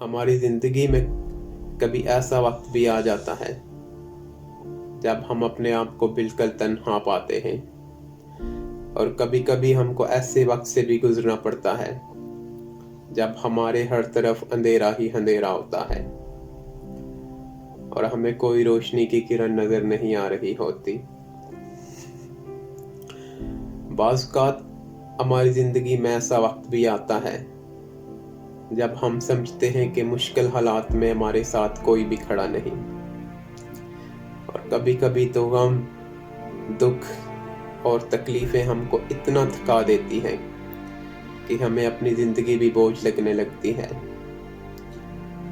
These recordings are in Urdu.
ہماری زندگی میں کبھی ایسا وقت بھی آ جاتا ہے جب ہم اپنے آپ کو بالکل تنہا پاتے ہیں، اور کبھی کبھی ہم کو ایسے وقت سے بھی گزرنا پڑتا ہے جب ہمارے ہر طرف اندھیرا ہی اندھیرا ہوتا ہے اور ہمیں کوئی روشنی کی کرن نظر نہیں آ رہی ہوتی۔ بعض اوقات ہماری زندگی میں ایسا وقت بھی آتا ہے جب ہم سمجھتے ہیں کہ مشکل حالات میں ہمارے ساتھ کوئی بھی کھڑا نہیں، اور کبھی کبھی تو غم، دکھ اور تکلیفیں ہم کو اتنا تھکا دیتی ہیں کہ ہمیں اپنی زندگی بھی بوجھ لگنے لگتی ہے۔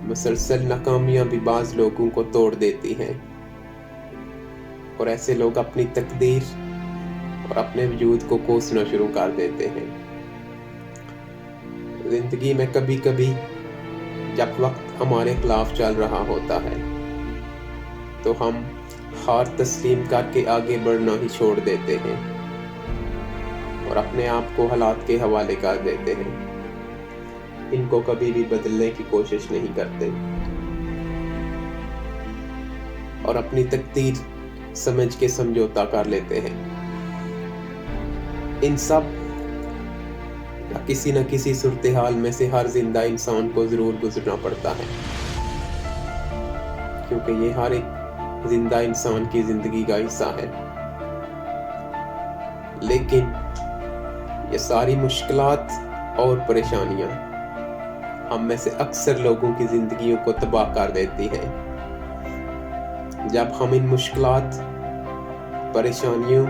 مسلسل ناکامیاں بھی بعض لوگوں کو توڑ دیتی ہیں، اور ایسے لوگ اپنی تقدیر اور اپنے وجود کو کوسنا شروع کر دیتے ہیں۔ زندگی میں کبھی کبھی جب وقت ہمارے خلاف چل رہا ہوتا ہے تو ہم ہار تسلیم کر کے آگے بڑھنا ہی چھوڑ دیتے ہیں اور اپنے آپ کو حالات کے حوالے کر دیتے ہیں۔ ان کو کبھی بھی بدلنے کی کوشش نہیں کرتے اور اپنی تقدیر سمجھ کے سمجھوتا کر لیتے ہیں۔ ان سب کسی نہ کسی صورتحال میں سے ہر زندہ انسان کو ضرور گزرنا پڑتا ہے، کیونکہ یہ ہر ایک زندہ انسان کی زندگی کا حصہ ہے۔ لیکن یہ ساری مشکلات اور پریشانیاں ہم میں سے اکثر لوگوں کی زندگیوں کو تباہ کر دیتی ہیں۔ جب ہم ان مشکلات، پریشانیوں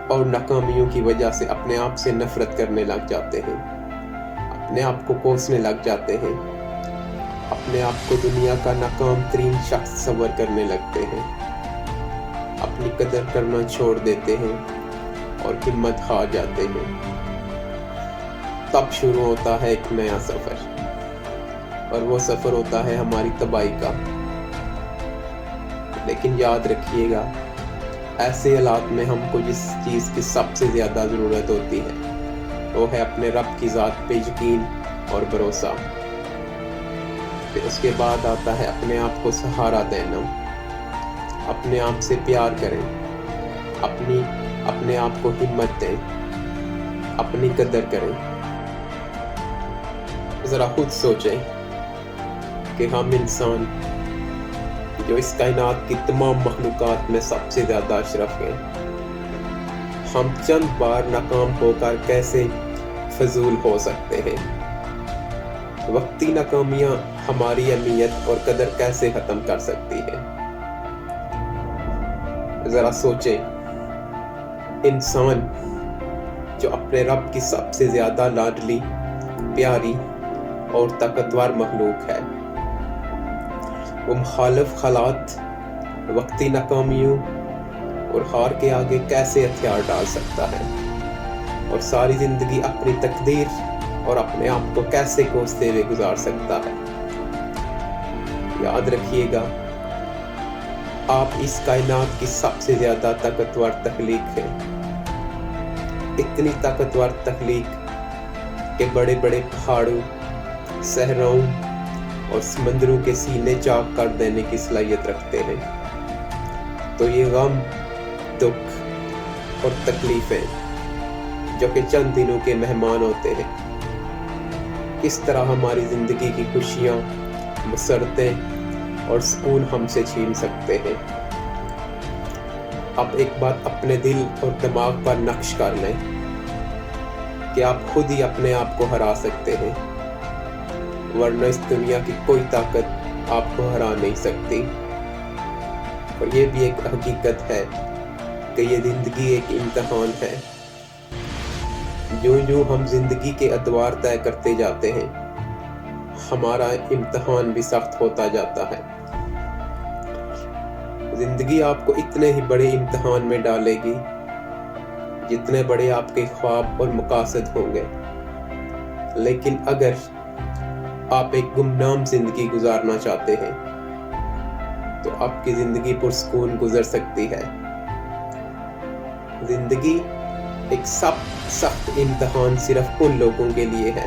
اور ناکامیوں کی وجہ سے اپنے آپ سے نفرت کرنے لگ جاتے ہیں، اپنے آپ کو کوسنے لگ جاتے ہیں، اپنے آپ کو دنیا کا ناکام ترین شخص تصور کرنے لگتے ہیں، اپنی قدر کرنا چھوڑ دیتے ہیں اور ہمت ہار جاتے ہیں، تب شروع ہوتا ہے ایک نیا سفر، اور وہ سفر ہوتا ہے ہماری تباہی کا۔ لیکن یاد رکھیے گا، ایسے حالات میں ہم کو جس چیز کی سب سے زیادہ ضرورت ہوتی ہے وہ ہے اپنے رب کی ذات پہ یقین اور بھروسہ۔ پھر اس کے بعد آتا ہے اپنے آپ کو سہارا دینا، اپنے آپ سے پیار کریں، اپنے آپ کو ہمت دیں، اپنی قدر کریں۔ ذرا خود سوچیں کہ ہم انسان جو اس کائنات کی تمام مخلوقات میں سب سے زیادہ اشرف ہیں، ہم چند بار ناکام ہو کر کیسے فضول ہو سکتے ہیں؟ وقتی ناکامیاں ہماری اہمیت اور قدر کیسے ختم کر سکتی ہیں؟ ذرا سوچیں، انسان جو اپنے رب کی سب سے زیادہ لاڈلی، پیاری اور طاقتور مخلوق ہے، وہ مخالف حالات، وقتی ناکامیوں اور ہار کے آگے کیسے ہتھیار ڈال سکتا ہے، اور ساری زندگی اپنی تقدیر اور اپنے آپ کو کیسے کوستے ہوئے گزار سکتا ہے؟ یاد رکھیے گا، آپ اس کائنات کی سب سے زیادہ طاقتور تخلیق ہیں، اتنی طاقتور تخلیق کہ بڑے بڑے پہاڑوں، صحراؤں اور سمندروں کے سینے چاک کر دینے کی صلاحیت رکھتے ہیں۔ تو یہ غم، دکھ اور تکلیفیں جو کہ چند دنوں کے مہمان ہوتے ہیں، کس طرح ہماری زندگی کی خوشیاں، مسرتیں اور سکون ہم سے چھین سکتے ہیں۔ اب ایک بات اپنے دل اور دماغ پر نقش کر لیں کہ آپ خود ہی اپنے آپ کو ہرا سکتے ہیں، ورنہ اس دنیا کی کوئی طاقت آپ کو ہرا نہیں سکتی۔ اور یہ بھی ایک حقیقت ہے کہ یہ زندگی ایک امتحان ہے۔ جو ہم زندگی کے ادوار طے کرتے جاتے ہیں، ہمارا امتحان بھی سخت ہوتا جاتا ہے۔ زندگی آپ کو اتنے ہی بڑے امتحان میں ڈالے گی جتنے بڑے آپ کے خواب اور مقاصد ہوں گے۔ لیکن اگر آپ ایک گمنام زندگی گزارنا چاہتے ہیں تو آپ کی زندگی پرسکون گزر سکتی ہے۔ زندگی ایک سخت امتحان صرف ان لوگوں کے لیے ہے